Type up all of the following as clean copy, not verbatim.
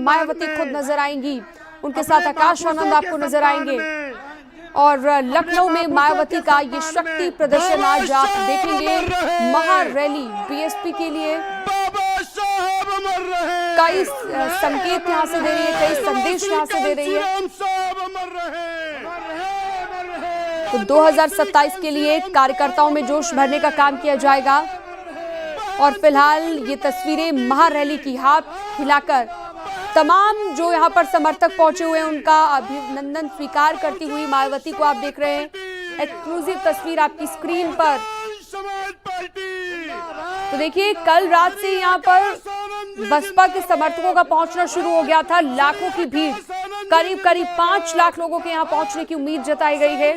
मायावती खुद नजर आएंगी, उनके साथ आकाश आनंद आपको नजर आएंगे। और लखनऊ में मायावती का ये शक्ति प्रदर्शन आज आप देखेंगे। महारैली बीएसपी के लिए कई संकेत यहां से दे रही है, कई संदेश यहां से दे रही है। तो 2027 के लिए कार्यकर्ताओं में जोश भरने का काम किया जाएगा। और फिलहाल ये तस्वीरें महारैली की हाथ हिलाकर तमाम जो यहाँ पर समर्थक पहुंचे हुए हैं उनका अभिनंदन स्वीकार करती हुई मायावती को आप देख रहे हैं। एक्सक्लूसिव तस्वीर आपकी स्क्रीन पर। तो देखिए, कल रात से यहाँ पर बसपा के समर्थकों का पहुंचना शुरू हो गया था। लाखों की भीड़, करीब 5 लाख लोगों के यहाँ पहुंचने की उम्मीद जताई गई है।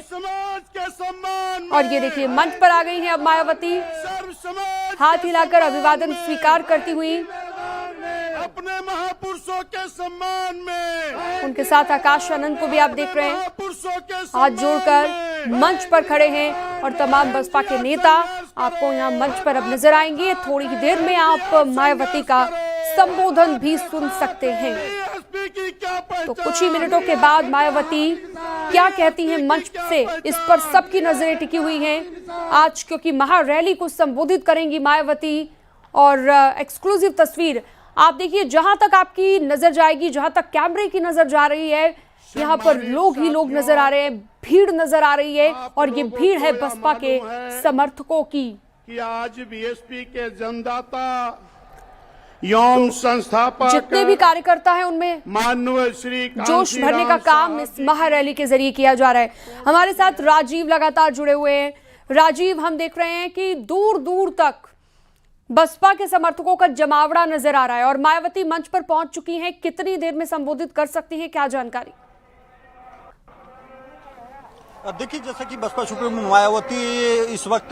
और ये देखिए, मंच पर आ गई हैं अब मायावती, हाथ हिलाकर अभिवादन स्वीकार करती हुई। अपने महापुरुषों के सम्मान में उनके साथ आकाश आनंद को भी आप देख रहे हैं, हाथ जोड़कर मंच पर खड़े हैं। और तमाम बसपा के नेता आपको यहाँ मंच पर अब नजर आएंगे। थोड़ी ही देर में आप मायावती का संबोधन भी सुन सकते हैं। तो कुछ ही मिनटों के बाद मायावती क्या कहती हैं मंच से, इस पर सबकी नजरें टिकी हुई हैं आज, क्योंकि महारैली को संबोधित करेंगी मायावती। और एक्सक्लूसिव तस्वीर आप देखिए, जहां तक आपकी नजर जाएगी, जहां तक कैमरे की नजर जा रही है, यहाँ पर लोग ही लोग नजर आ रहे हैं, भीड़ नजर आ रही है। और ये भीड़ है बसपा के समर्थकों की। कि आज बीएसपी के जनदाता यौन संस्थापक जितने भी कार्यकर्ता हैं उनमें माननीय श्री जोश भरने का काम इस महारैली के जरिए किया जा रहा है। हमारे साथ राजीव लगातार जुड़े हुए हैं। राजीव, हम देख रहे हैं कि दूर दूर तक बसपा के समर्थकों का जमावड़ा नजर आ रहा है और मायावती मंच पर पहुंच चुकी हैं। कितनी देर में संबोधित कर सकती हैं, क्या जानकारी? देखिए, जैसा कि बसपा सुप्रीमो मायावती इस वक्त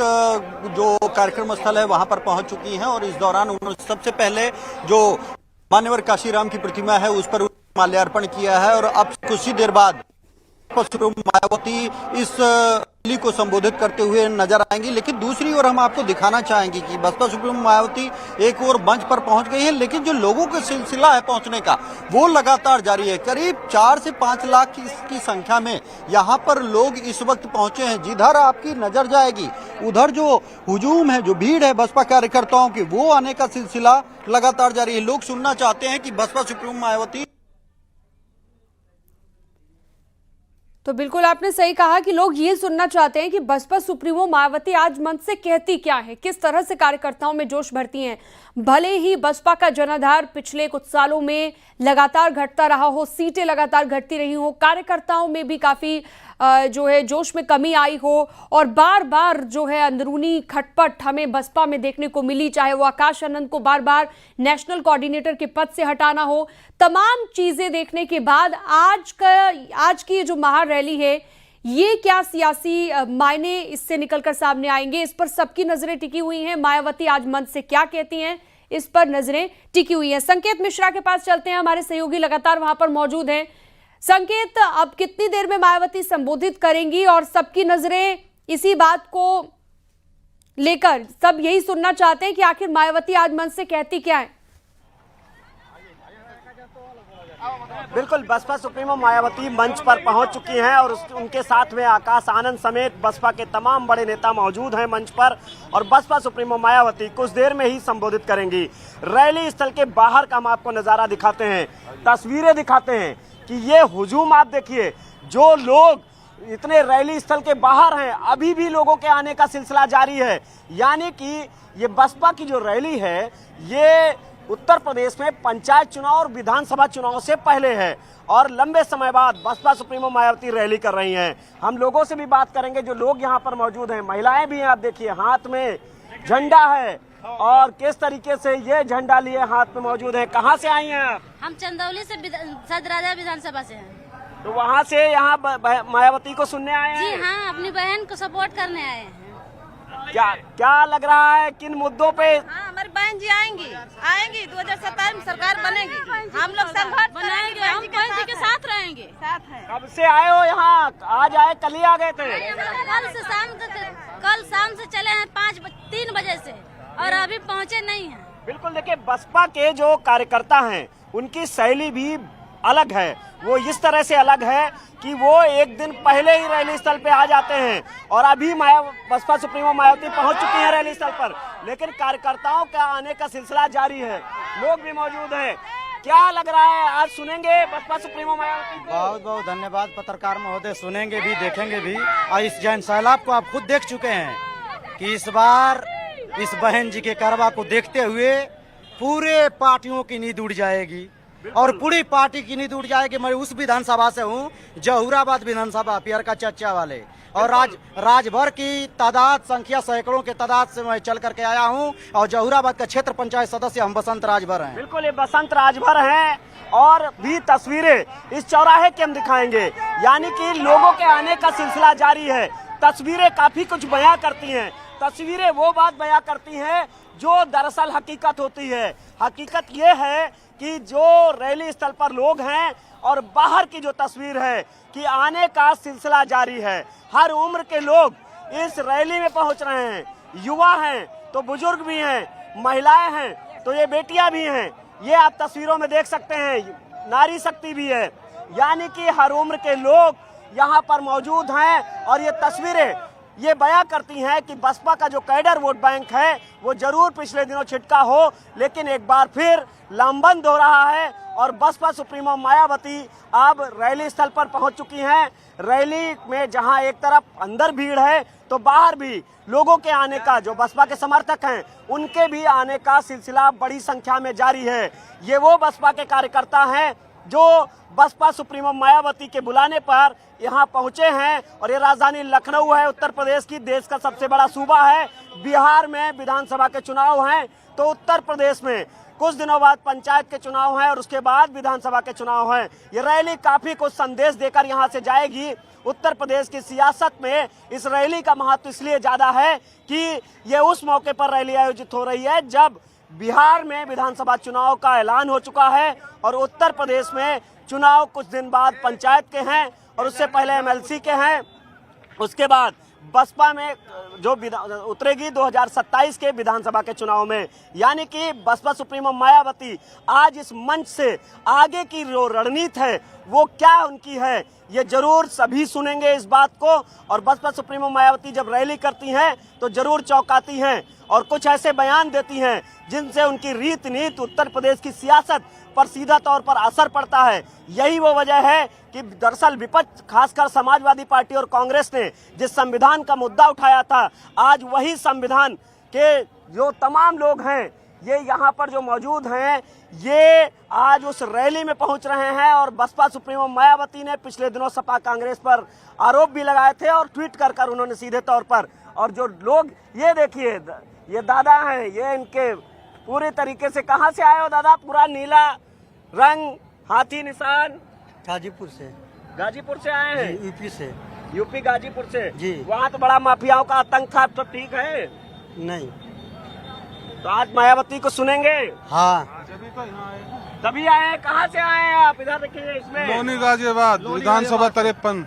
जो कार्यक्रम स्थल है वहां पर पहुंच चुकी हैं और इस दौरान उन्होंने सबसे पहले जो मान्यवर काशीराम की प्रतिमा है उस पर माल्यार्पण किया है। और अब कुछ ही देर बाद बसपा सुप्रीमो मायावती इस रैली को संबोधित करते हुए नजर आएंगी। लेकिन दूसरी ओर हम आपको दिखाना चाहेंगे कि बसपा सुप्रीमो मायावती एक और मंच पर पहुंच गई है, लेकिन जो लोगों का सिलसिला है पहुंचने का वो लगातार जारी है। करीब 4 से 5 लाख की संख्या में यहाँ पर लोग इस वक्त पहुंचे हैं। जिधर आपकी नजर जाएगी उधर जो हुजूम है, जो भीड़ है बसपा कार्यकर्ताओं की, वो आने का सिलसिला लगातार जारी है। लोग सुनना चाहते हैं कि बसपा सुप्रीमो मायावती। तो बिल्कुल आपने सही कहा कि लोग ये सुनना चाहते हैं कि बसपा सुप्रीमो मायावती आज मंच से कहती क्या है, किस तरह से कार्यकर्ताओं में जोश भरती हैं। भले ही बसपा का जनाधार पिछले कुछ सालों में लगातार घटता रहा हो, सीटें लगातार घटती रही हो, कार्यकर्ताओं में भी काफी जो है जोश में कमी आई हो और बार बार जो है अंदरूनी खटपट हमें बसपा में देखने को मिली, चाहे वो आकाश आनंद को बार बार नेशनल कोऑर्डिनेटर के पद से हटाना हो, तमाम चीजें देखने के बाद आज की जो महारैली है, ये क्या सियासी मायने इससे निकलकर सामने आएंगे, इस पर सबकी नजरें टिकी हुई हैं। मायावती आज मंच से क्या कहती हैं, इस पर नजरें टिकी हुई हैं। संकेत मिश्रा के पास चलते हैं, हमारे सहयोगी लगातार वहां पर मौजूद हैं। संकेत, अब कितनी देर में मायावती संबोधित करेंगी और सबकी नजरें इसी बात को लेकर, सब यही सुनना चाहते हैं कि आखिर मायावती आज मंच से कहती क्या है? बिल्कुल, बसपा सुप्रीमो मायावती मंच पर पहुंच चुकी हैं और उनके साथ में आकाश आनंद समेत बसपा के तमाम बड़े नेता मौजूद हैं मंच पर। और बसपा सुप्रीमो मायावती कुछ देर में ही संबोधित करेंगी। रैली स्थल के बाहर का हम आपको नजारा दिखाते हैं, तस्वीरें दिखाते हैं कि ये हुजूम आप देखिए, जो लोग इतने रैली स्थल के बाहर हैं, अभी भी लोगों के आने का सिलसिला जारी है। यानी कि ये बसपा की जो रैली है ये उत्तर प्रदेश में पंचायत चुनाव और विधानसभा चुनाव से पहले है और लंबे समय बाद बसपा सुप्रीमो मायावती रैली कर रही हैं। हम लोगों से भी बात करेंगे, जो लोग यहाँ पर मौजूद हैं, महिलाएं भी हैं। आप देखिए, हाथ में झंडा है और किस तरीके से ये झंडा लिए हाथ में मौजूद है। कहाँ से आई हैं आप? हम चंदौली से सदराजा विधानसभा से हैं। तो वहाँ से यहाँ मायावती को सुनने आए हैं? जी हाँ, अपनी बहन को सपोर्ट करने आए हैं। क्या लग रहा है, किन मुद्दों पे? हाँ, हमारी बहन जी आएंगी 2027 में सरकार बनेगी, हम लोग संघर्ष बनाएंगे, हम बहन जी के साथ रहेंगे। साथ है। कब से आए हो यहाँ? आज आए, कल ही आ गए थे? कल शाम से चले हैं 3 बजे से और अभी पहुँचे नहीं हैं। बिल्कुल, देखिए बसपा के जो कार्यकर्ता हैं उनकी शैली भी अलग है। वो इस तरह से अलग है कि वो एक दिन पहले ही रैली स्थल पे आ जाते हैं और अभी बसपा सुप्रीमो मायावती पहुंच चुकी हैं रैली स्थल पर, लेकिन कार्यकर्ताओं का आने का सिलसिला जारी है। लोग भी मौजूद हैं। क्या लग रहा है, आज सुनेंगे बसपा सुप्रीमो मायावती को? बहुत बहुत धन्यवाद पत्रकार महोदय, सुनेंगे भी देखेंगे भी। और इस जन सैलाब को आप खुद देख चुके हैं कि इस बार इस बहन जी के करवा को देखते हुए पूरे पार्टियों की नींद उड़ जाएगी और पूरी पार्टी की नींद उड़ जाएगी। मैं उस विधानसभा से हूँ, जहुराबाद विधानसभा, पियर का चर्चा वाले, और राजभर की तादाद संख्या सैकड़ों के तादाद से मैं चल करके आया हूँ और जहुराबाद का क्षेत्र पंचायत सदस्य हम बसंत राजभर हैं। बिल्कुल, ये बसंत राजभर हैं और भी तस्वीरें इस चौराहे की हम दिखाएंगे। यानी कि लोगों के आने का सिलसिला जारी है। तस्वीरें काफी कुछ बयां करती हैं। तस्वीरें वो बात बयां करती हैं जो दरअसल हकीकत होती है। हकीकत ये है कि जो रैली स्थल पर लोग हैं और बाहर की जो तस्वीर है कि आने का सिलसिला जारी है। हर उम्र के लोग इस रैली में पहुंच रहे हैं। युवा हैं तो बुजुर्ग भी हैं, महिलाएं हैं तो ये बेटियां भी हैं। ये आप तस्वीरों में देख सकते हैं, नारी शक्ति भी है। यानी कि हर उम्र के लोग यहाँ पर मौजूद हैं और ये तस्वीरें ये बयां करती हैं कि बसपा का जो कैडर वोट बैंक है वो जरूर पिछले दिनों छिटका हो, लेकिन एक बार फिर लामबंद हो रहा है और बसपा सुप्रीमो मायावती अब रैली स्थल पर पहुंच चुकी हैं। रैली में जहां एक तरफ अंदर भीड़ है तो बाहर भी लोगों के आने का, जो बसपा के समर्थक हैं उनके भी आने का सिलसिला बड़ी संख्या में जारी है। ये वो बसपा के कार्यकर्ता हैं जो बसपा सुप्रीमो मायावती के बुलाने पर यहाँ पहुंचे हैं और ये राजधानी लखनऊ है, उत्तर प्रदेश की, देश का सबसे बड़ा सूबा है। बिहार में विधानसभा के चुनाव हैं तो उत्तर प्रदेश में कुछ दिनों बाद पंचायत के चुनाव हैं और उसके बाद विधानसभा के चुनाव हैं। ये रैली काफी कुछ संदेश देकर यहाँ से जाएगी। उत्तर प्रदेश की सियासत में इस रैली का महत्व इसलिए ज्यादा है कि ये उस मौके पर रैली आयोजित हो रही है जब बिहार में विधानसभा चुनाव का ऐलान हो चुका है और उत्तर प्रदेश में चुनाव कुछ दिन बाद पंचायत के हैं और उससे पहले एमएलसी के हैं। उसके बाद बसपा में जो उतरेगी 2027 के विधानसभा के चुनाव में। यानी कि बसपा सुप्रीमो मायावती आज इस मंच से आगे की जो रणनीति है वो क्या उनकी है, ये जरूर सभी सुनेंगे इस बात को। और बसपा सुप्रीमो मायावती जब रैली करती हैं तो जरूर चौंकाती हैं और कुछ ऐसे बयान देती हैं जिनसे उनकी रीत नीति उत्तर प्रदेश की सियासत पर सीधा तौर पर असर पड़ता है। यही वो वजह है कि दरअसल विपक्ष, खासकर समाजवादी पार्टी और कांग्रेस ने जिस संविधान का मुद्दा उठाया था, आज वही संविधान के जो तमाम लोग हैं ये यहाँ पर जो मौजूद हैं ये आज उस रैली में पहुंच रहे हैं। और बसपा सुप्रीमो मायावती ने पिछले दिनों सपा कांग्रेस पर आरोप भी लगाए थे और ट्वीट कर उन्होंने सीधे तौर पर, और जो लोग ये देखिए, ये दादा हैं, ये इनके पूरे तरीके से, कहाँ से आए हो दादा? पूरा नीला रंग, हाथी निशान। गाजीपुर से। गाजीपुर से आए हैं? यूपी से। यूपी गाजीपुर से जी। वहाँ तो बड़ा माफियाओं का आतंक था, तो ठीक है? नहीं। तो आज मायावती को सुनेंगे? हाँ, तभी आए हैं। कहाँ से आए हैं आप? इधर देखिए, इसमें लोनी गाजियाबाद, विधानसभा 53।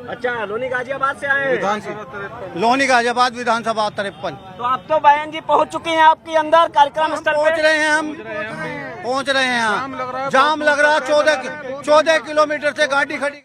अच्छा, लोनी गाजियाबाद से आए हैं। विधानसभा 53। लोनी गाजियाबाद विधानसभा 53। तो अब तो बहन जी पहुँच चुकी हैं आपके अंदर कार्यक्रम स्थल पहुँच पे? रहे हैं हम, पहुँच रहे हैं। जाम लग रहा है 14 किलोमीटर से गाड़ी खड़ी।